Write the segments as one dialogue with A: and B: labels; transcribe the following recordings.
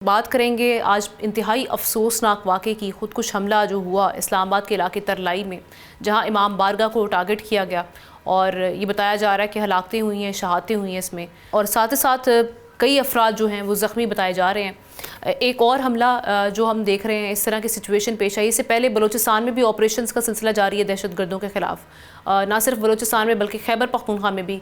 A: بات کریں گے آج انتہائی افسوسناک واقعے کی، خودکش حملہ جو ہوا اسلام آباد کے علاقے ترلائی میں، جہاں امام بارگاہ کو ٹارگٹ کیا گیا اور یہ بتایا جا رہا ہے کہ ہلاکتیں ہوئی ہیں، شہادتیں ہوئی ہیں اس میں، اور ساتھ ہی ساتھ کئی افراد جو ہیں وہ زخمی بتائے جا رہے ہیں۔ ایک اور حملہ جو ہم دیکھ رہے ہیں، اس طرح کی سچویشن پیش آئی، اس سے پہلے بلوچستان میں بھی آپریشنز کا سلسلہ جاری ہے دہشت گردوں کے خلاف، نہ صرف بلوچستان میں بلکہ خیبر پختونخوا میں بھی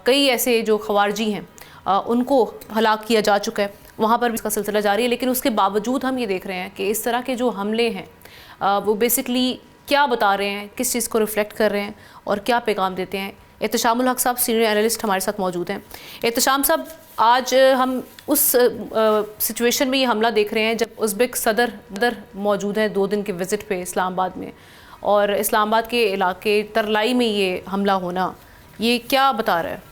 A: کئی ایسے جو خوارجی ہیں ان کو ہلاک کیا جا چکا ہے، وہاں پر بھی اس کا سلسلہ جاری ہے۔ لیکن اس کے باوجود ہم یہ دیکھ رہے ہیں کہ اس طرح کے جو حملے ہیں وہ بیسکلی کیا بتا رہے ہیں، کس چیز کو ریفلیکٹ کر رہے ہیں اور کیا پیغام دیتے ہیں۔ احتشام الحق صاحب سینئر اینالسٹ ہمارے ساتھ موجود ہیں۔ احتشام صاحب، آج ہم اس سچویشن میں یہ حملہ دیکھ رہے ہیں جب ازبک صدر موجود ہیں 2 دن کے وزٹ پہ اسلام آباد میں، اور اسلام آباد کے علاقے ترلائی میں یہ حملہ ہونا، یہ کیا بتا رہا ہے؟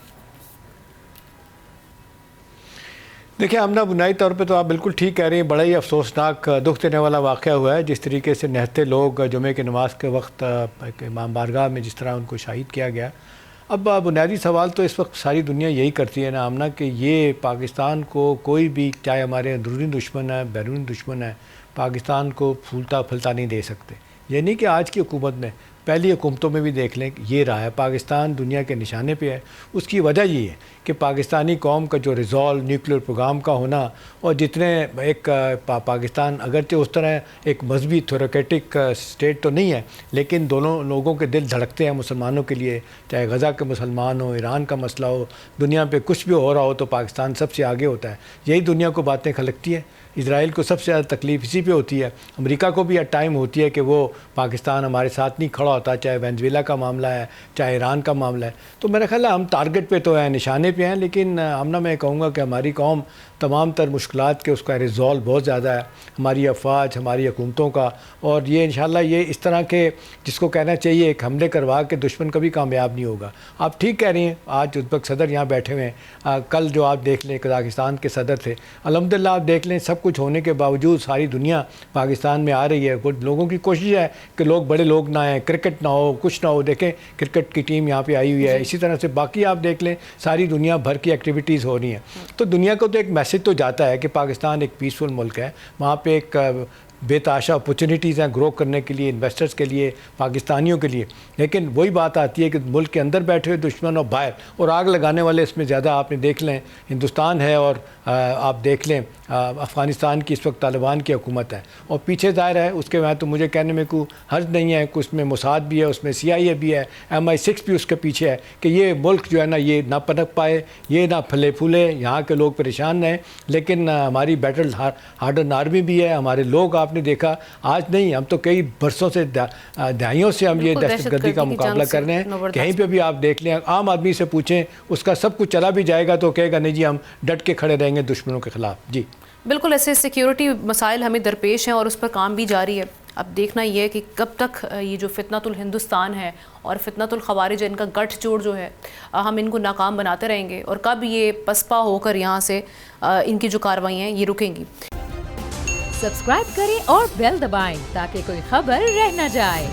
B: دیکھیں آمنہ، بنیادی طور پہ تو آپ بالکل ٹھیک کہہ رہی ہیں، بڑا ہی افسوسناک دکھ دینے والا واقعہ ہوا ہے۔ جس طریقے سے نہتے لوگ جمعے کی نماز کے وقت امام بارگاہ میں جس طرح ان کو شہید کیا گیا، اب بنیادی سوال تو اس وقت ساری دنیا یہی کرتی ہے نا آمنہ، کہ یہ پاکستان کو کوئی بھی، چاہے ہمارے اندرونی دشمن ہے، بیرونی دشمن ہے، پاکستان کو پھولتا پھلتا نہیں دے سکتے۔ یہ نہیں کہ آج کی حکومت میں، پہلی حکومتوں میں بھی دیکھ لیں کہ یہ رہا ہے، پاکستان دنیا کے نشانے پہ ہے۔ اس کی وجہ یہ ہے کہ پاکستانی قوم کا جو ریزالو نیوکلیر پروگرام کا ہونا، اور جتنے ایک پاکستان اگرچہ اس طرح ایک مذہبی تھیوریٹک اسٹیٹ تو نہیں ہے، لیکن دونوں لوگوں کے دل دھڑکتے ہیں مسلمانوں کے لیے، چاہے غزہ کے مسلمان ہو، ایران کا مسئلہ ہو، دنیا پہ کچھ بھی ہو رہا ہو تو پاکستان سب سے آگے ہوتا ہے۔ یہی دنیا کو باتیں خلقتی ہے۔ اسرائیل کو سب سے زیادہ تکلیف اسی پہ ہوتی ہے، امریکہ کو بھی ایٹ ٹائم ہوتی ہے کہ وہ پاکستان ہمارے ساتھ نہیں کھڑا ہوتا، چاہے وینزویلا کا معاملہ ہے، چاہے ایران کا معاملہ ہے۔ تو میرا خیال ہے ہم ٹارگٹ پہ تو ہیں، نشانے پہ ہیں، لیکن آمنہ میں کہوں گا کہ ہماری قوم تمام تر مشکلات کے اس کا ریزالو بہت زیادہ ہے، ہماری افواج، ہماری حکومتوں کا، اور یہ انشاءاللہ یہ اس طرح کے جس کو کہنا چاہیے ایک حملے کروا کے دشمن کبھی کامیاب نہیں ہوگا۔ آپ ٹھیک کہہ رہی ہیں، آج ازبک صدر یہاں بیٹھے ہوئے ہیں، کل جو آپ دیکھ لیں قزاقستان کے صدر تھے، الحمدللہ آپ دیکھ لیں سب کچھ ہونے کے باوجود ساری دنیا پاکستان میں آ رہی ہے۔ لوگوں کی کوشش ہے کہ لوگ بڑے لوگ نہ آئیں، کرکٹ نہ ہو، کچھ نہ ہو، دیکھیں کرکٹ کی ٹیم یہاں پہ آئی ہوئی ہے، اسی طرح سے باقی آپ دیکھ لیں ساری دنیا بھر کی ایکٹیویٹیز ہو رہی ہیں۔ تو دنیا کو تو ایک میسج تو جاتا ہے کہ پاکستان ایک پیسفل ملک ہے، وہاں پہ ایک بے تحاشا اپرچونیٹیز ہیں گرو کرنے کے لیے، انویسٹرز کے لیے، پاکستانیوں کے لیے، لیکن وہی بات آتی ہے کہ ملک کے اندر بیٹھے ہوئے دشمن اور باہر، اور آگ لگانے والے اس میں زیادہ آپ نے دیکھ لیں ہندوستان ہے، اور آپ دیکھ لیں افغانستان کی اس وقت طالبان کی حکومت ہے، اور پیچھے ظاہر ہے اس کے بعد تو مجھے کہنے میں کوئی حرج نہیں ہے، اس میں موساد بھی ہے، اس میں CIA بھی ہے، MI6 بھی اس کے پیچھے ہے، کہ یہ ملک جو ہے نا یہ نہ پنپ پائے، یہ نہ پھلے پھولے، یہاں کے لوگ پریشان رہیں۔ لیکن ہماری بیٹل ہارڈن آرمی بھی ہے، ہمارے لوگ آپ نے دیکھا آج نہیں، ہم تو کئی برسوں سے دہائیوں سے ہم یہ دہشت گردی کا مقابلہ کر رہے ہیں۔ کہیں پہ بھی آپ دیکھ لیں، عام آدمی سے پوچھیں، اس کا سب کچھ چلا بھی جائے گا تو کہے گا نہیں جی ہم ڈٹ کے کھڑے رہیں گے دشمنوں کے خلاف۔ جی
A: بالکل، ایسے سیکیورٹی مسائل ہمیں درپیش ہیں اور اس پر کام بھی جاری ہے۔ اب دیکھنا یہ ہے کہ کب تک یہ جو فتنۃ الہندوستان ہے اور فتنۃ الخوارج، ان کا گٹھ جوڑ جو ہے، ہم ان کو ناکام بناتے رہیں گے، اور کب یہ پسپا ہو کر یہاں سے ان کی جو کارروائیاں ہیں یہ رکیں گی۔
C: سبسکرائب کریں اور بیل دبائیں تاکہ کوئی خبر رہ نہ جائے۔